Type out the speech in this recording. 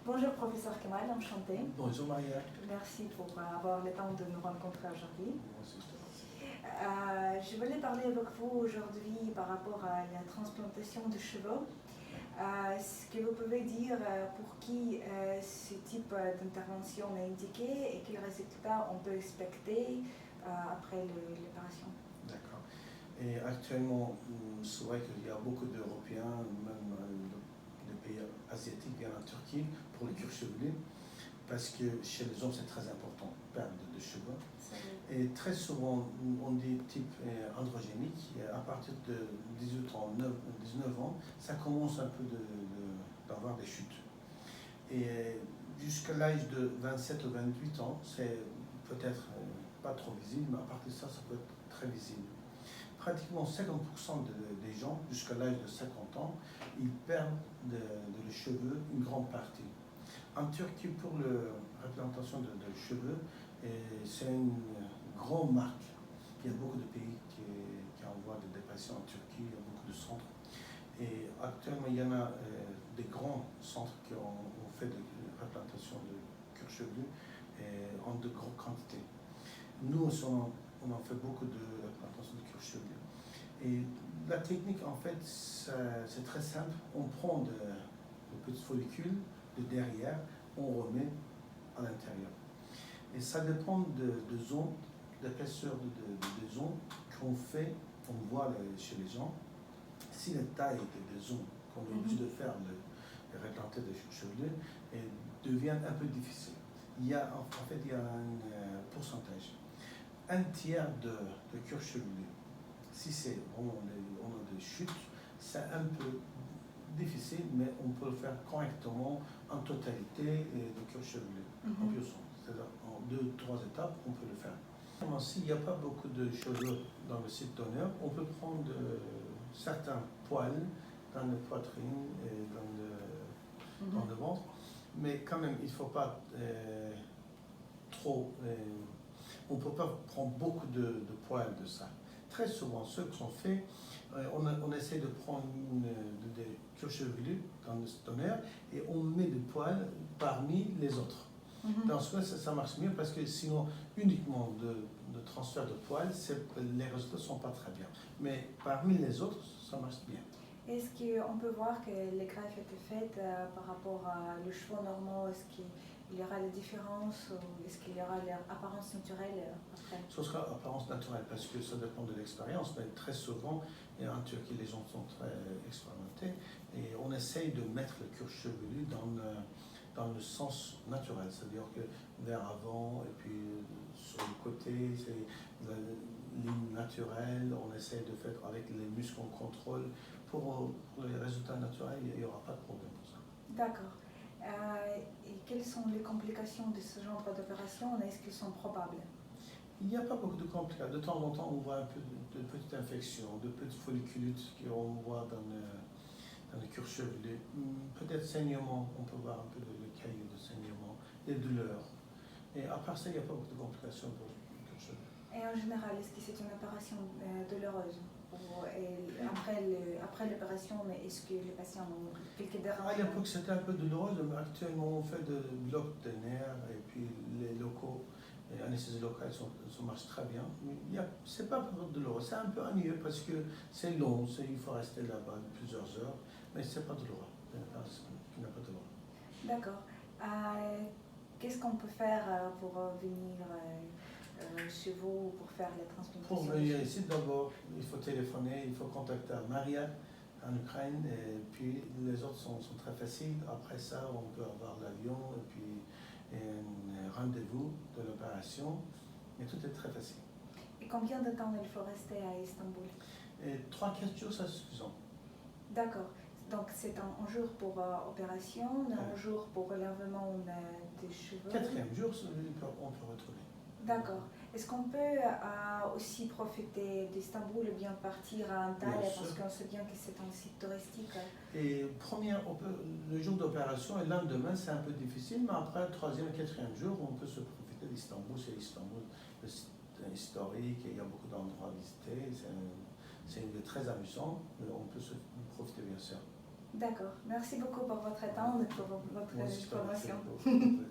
Bonjour professeur Kemal, enchanté. Bonjour Maria. Merci pour avoir le temps de nous rencontrer aujourd'hui. Moi aussi, je te remercie. Je voulais parler avec vous aujourd'hui par rapport à la transplantation de cheveux. Ce que vous pouvez dire pour qui ce type d'intervention est indiqué et quels résultats on peut expecter après l'opération. D'accord. Et actuellement, c'est vrai qu'il y a beaucoup d'Européens, même des pays asiatiques, bien en Turquie, pour le cuir chevelu, parce que chez les hommes, c'est très important, perdre de cheveux. Et très souvent, on dit type androgénique, à partir de 18 ans, 19 ans, ça commence un peu d'avoir des chutes. Et jusqu'à l'âge de 27 ou 28 ans, c'est peut-être pas trop visible, mais à partir de ça, ça peut être très visible. Pratiquement 50% des gens, jusqu'à l'âge de 50 ans, ils perdent de les cheveux une grande partie. En Turquie, pour la replantation de cheveux, c'est une grande marque. Il y a beaucoup de pays qui envoient des patients en Turquie, il y a beaucoup de centres. Et actuellement, il y en a des grands centres qui ont fait de replantation de cuir chevelu en de grandes quantités. Nous, on en fait beaucoup de replantation de cuir chevelu. Et la technique, en fait, c'est très simple. On prend de petits follicules de derrière, on remet à l'intérieur. Et ça dépend de zones, d'épaisseur de zones qu'on fait, on voit chez les gens. Si la taille des zones qu'on est obligé de faire, le replanter de chevelu, devient un peu difficile. Il y a un pourcentage. Un tiers de cuir chevelu. Si c'est on a des chutes, c'est un peu difficile, mais on peut le faire correctement en totalité de cuir chevelu, en pur sang. C'est-à-dire en 2-3 étapes, on peut le faire. S'il n'y a pas beaucoup de cheveux dans le site donneur, on peut prendre certains poils dans la poitrine et dans le ventre, mais quand même, il ne faut pas trop. On ne peut pas prendre beaucoup de poils de ça. Très souvent, ce qu'on fait, on essaie de prendre des cuirs chevelus dans le donneur et on met des poils parmi les autres. Dans ce cas, ça marche mieux parce que sinon, uniquement de transfert de poils, les résultats ne sont pas très bien. Mais parmi les autres, ça marche bien. Est-ce qu'on peut voir que les greffes étaient faites par rapport à les cheveux normaux? Est-ce qu'il y aura des différences ou est-ce qu'il y aura l'apparence naturelle après? Ce sera apparence naturelle parce que ça dépend de l'expérience, mais très souvent, et en Turquie, les gens sont très expérimentés et on essaye de mettre le cuir chevelu dans le sens naturel, c'est-à-dire que vers avant et puis sur le côté, c'est la ligne naturelle, on essaye de faire avec les muscles qu'on contrôle. Pour les résultats naturels, il n'y aura pas de problème pour ça. D'accord. Et quelles sont les complications de ce genre d'opération? Est-ce qu'elles sont probables? Il n'y a pas beaucoup de complications. De temps en temps, on voit un peu de petites infections, de petites folliculites qu'on voit dans le cuir chevelu. Peut-être saignement, on peut voir un peu de caillots de saignement, des douleurs. Et à part ça, il n'y a pas beaucoup de complications pour le cuir chevelu. Et en général, est-ce que c'est une opération douloureuse? Après l'opération, mais est-ce que les patients ont quelques dérangements? À l'époque, c'était un peu douloureux, mais actuellement, on fait de blocs de nerfs et puis les locaux, les anesthésies locales, ça marche très bien. Ce n'est pas douloureux, c'est un peu ennuyeux parce que c'est long, il faut rester là-bas plusieurs heures, mais ce n'est pas douloureux. Il n'y a pas de douloureux. D'accord. Qu'est-ce qu'on peut faire pour venir chez vous pour faire la transplantation? Pour venir ici, d'abord, il faut téléphoner, il faut contacter Maria en Ukraine, et puis les autres sont très faciles. Après ça, on peut avoir l'avion et puis un rendez-vous de l'opération, mais tout est très facile. Et combien de temps il faut rester à Istanbul? 3-4 jours, c'est suffisant. D'accord. Donc c'est un jour pour opération, un jour pour relèvement des cheveux. 4e jour, on peut retrouver. D'accord. Est-ce qu'on peut aussi profiter d'Istanbul ou bien partir à Antalya parce qu'on sait bien que c'est un site touristique? Et le jour d'opération et le lendemain, c'est un peu difficile, mais après le 3e et 4e jour, on peut se profiter d'Istanbul. C'est Istanbul, le site historique, et il y a beaucoup d'endroits à visiter. C'est une ville très amusante, mais on peut se profiter bien sûr. D'accord. Merci beaucoup pour votre temps et pour votre Moi aussi, je te remercie information. beaucoup.